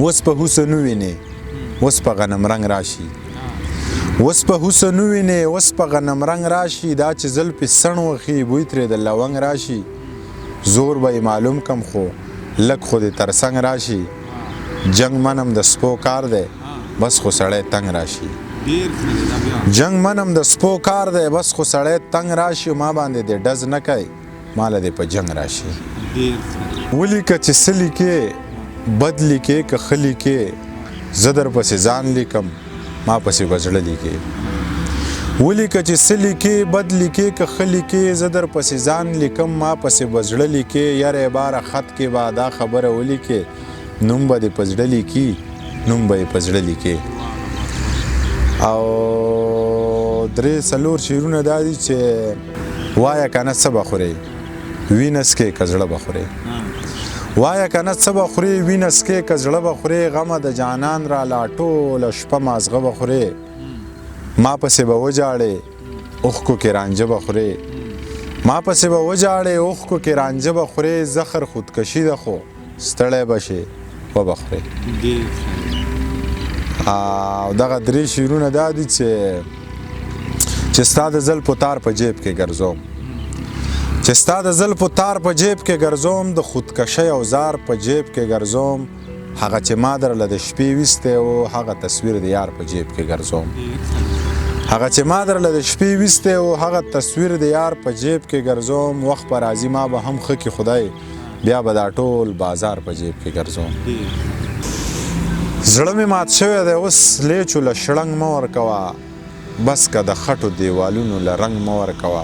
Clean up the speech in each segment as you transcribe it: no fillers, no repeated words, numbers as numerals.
اوس په حسن وینې اوس په غنم رنګ راشي اوس په حسن وینې اوس په غنم رنګ راشي دا چې زلفې سڼ وخي بوی ترې د لونګ راشي زور به یې معلوم کم خو لږ خو دې ترڅنګ راشي جنگ منم د سپو کار دی بس خو سړی تنګ راشي جنگ منم د سپو کار دی بس خو سړی تنګ راشي ما باندې دې ډز نه کوي ماله دې په جنگ راشي ولیکه چې څه لیکې بد لیکې که ښه لیکې زه در پسې ځان لیکم ما پسې به زړه لیکې ولیکه چې څه لیکې بد لیکې که ښه لیکې زه در پسې ځان لیکم ما پسې به زړه لیکې یاره باره خط کې به دا خبره ولیکې نوم به دې په زړه لیکي نوم به یې په زړه لیکې او درې څلور شعرونه دا دي چې وایه که نه څه به خورې وینه څکې که زړه به خورې وایه که نه څه به خورې وینه څکې که زړه به خورې غمه د جانان را لا ټوله شپه مازغه به خورې ما پسې به وجاړې اوښکو کې رانجه به خورې ما پسې به وجاړې اوښکو کې رانجه به خورې زخر خودکشي ده خو ستړی به شې وبه خورې او دغه درې شعرونه دا دي چې ستا د زلفو تار په جیب کې ګرځوم چې ستا د زلفو تار په جیب کې ګرځوم د خودکشۍ او زار په جیب کې ګرځوم هغه چې ما درله د شپې ویستی و هغه تصویر د یار په جیب کې ګرځوم هغه چې ما درله د شپې ویستی و هغه تصویر د یار په جیب کې ګرځوم وخت به راځي ما به هم ښه کي خدای بیا به دا ټول بازار په جیب کې ګرځوم زړه مې مات شوی دی اوس لیچو له شړنګ مه ورکوه بس که د خټو دیوالونو له رنګ مه ورکوه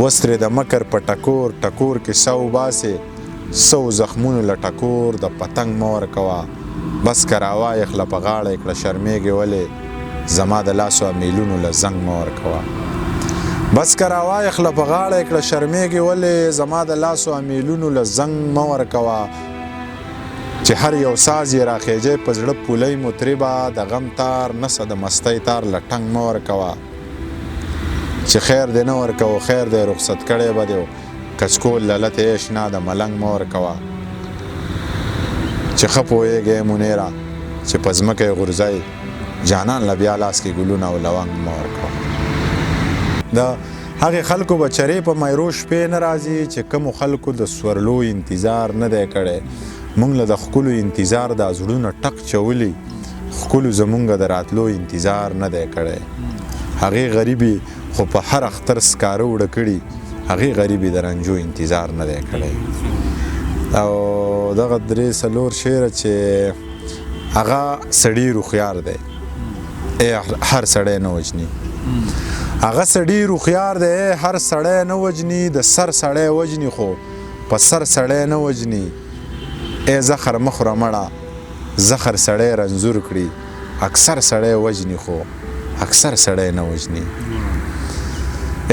اوس ترې د مکر په ټکور ټکور کې سو باسې سو زخمونو له ټکور د پتنګ مه ورکوه بس که راوایخله په غاړه یې کړه شرمېږې ولې زما د لاسو امیلونو له زنګ مه ورکوه بس که راوایخله په غاړه یې کړه شرمېږې ولې زما د لاسو امیلونو له زنګ مه ورکوه چې هر یو ساز یې راخیجی په زړه پولی مطربه د غم تار نسه د مستی تار له ټنګ مه ورکوه چې خیر دې نه ورکوه خیر دې رخصت کړی به دی کچکول للت عیش نه د ملنګ مه ورکوه چې ښه پوهېږې منیره چې په ځمکه یې غورځئ جانان له بیا لاس کې ګلونه او لونګ مه ورکوه د هغې خلکو به چرې په میرو شپې نه راځي چې کومو خلکو د سورلو انتظار نه دی کړی مونږ له د ښکلو انتظار دا زړونه ټک چولي ښکلو زمونږ د راتلو انتظار نه دی کړی هغې غریبي خو په هر اختر سکاره وړه کړي هغې غریبي د رنجو انتظار نه دی کړی او دغه درې څلور شعره چې هغه سړي روخیار دی هر سړی نه وجني هغه سړي روخیار دی هر سړی نه وجني د سر سړی وجني خو په سر سړی نه وجني ای زخر مخوره مړه زخر سړی رنځور کړي اکثر سړی وجني خو اکثر سړی نه وجني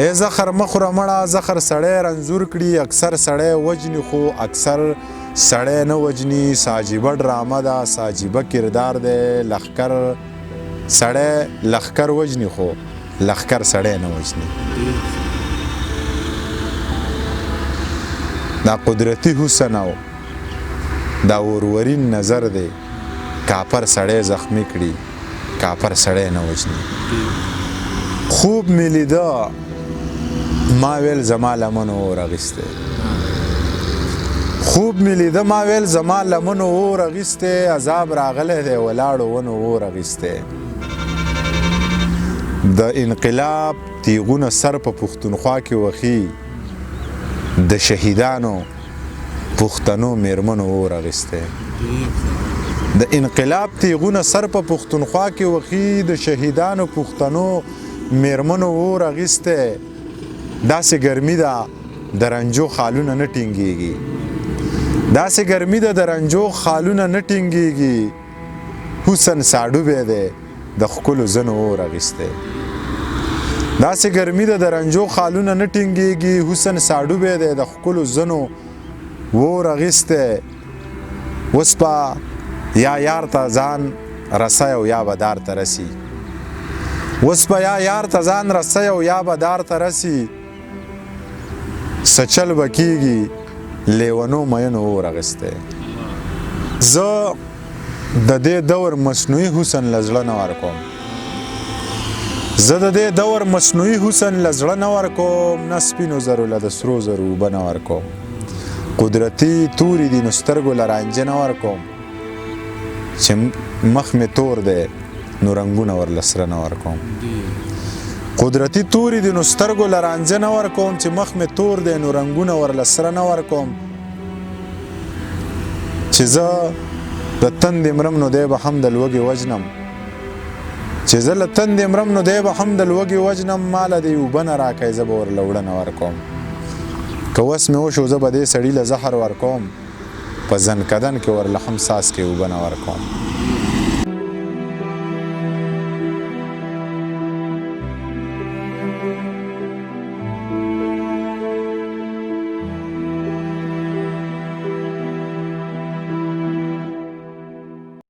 ای زخر مخوره مړه زخر سړی رنځور کړي اکثر سړی وجني خو اکثر سړی نه وجني ساجیبه ډرامه ده ساجیبه کردار دی لښکر سړی لښکر وجني خو لښکر سړی نه وجني دا قدرتي حسن او دا ورورین نظر دی کاپر سړی زخمی کړي کاپر سړی نه وجني خوب مې لیده ما ویل زما لمنو اور اخیستی خوب مې لیده ما ویل زما لمنو اور اخیستی عذاب راغلی دی ولاړو ونو اور اخیستی د انقلاب تیغونه سر په پښتونخوا کې وخي د شهیدانو پښتنو میرمنو اور اخیستی د انقلاب تیغونه سر په پښتونخوا کې وخي د شهیدانو پښتنو میرمنو اور اخیستی داسې ګرمي ده د رنجو خالونه نه ټینګېږي داسې ګرمي ده د رنجو خالونه نه ټینګېږي حسن ساډوبی دی د ښکلو زنو اور اخیستی داسې ګرمي ده د رنجو خالونه نه ټینګېږي حسن ساډوبی دی د ښکلو زنو اور اخیستی اوس به یا یار ته ځان رسی او یا به دار ته رسي اوس به یا یار ته ځان رسی او یا به دار ته رسي سچل به کېږي لیونو مینو اور اخیستی زه د دې دور مصنوعي حسن له زړه نه ورکوم زه د دې دور مصنوعي حسن له زړه نه ورکوم نه سپینو زرو له د سرو زرو اوبه نه ورکوم قدرتي توري دي نو سترګو له رانجه نه ورکوم چې مخ مې تور دی نو رنګونه ورله سره نه ورکوم قدرتي توري دي نو سترګو له رانجه نه ورکوم چې مخ مې تور دی نو رنګونه ورله سره نه ورکوم چې زه د تندې مرم نو دی به هم د لوږې وجنم چې زه له تندې مرم نو دی به هم د لوږې وجنم ماله دې اوبه نه راکئ زه به ورله وړه نه ورکوم که وس مې وشو زه به دې سړي له زهر ورکوم په زنکدن کې ورله هم ساس کې اوبه نه ورکوم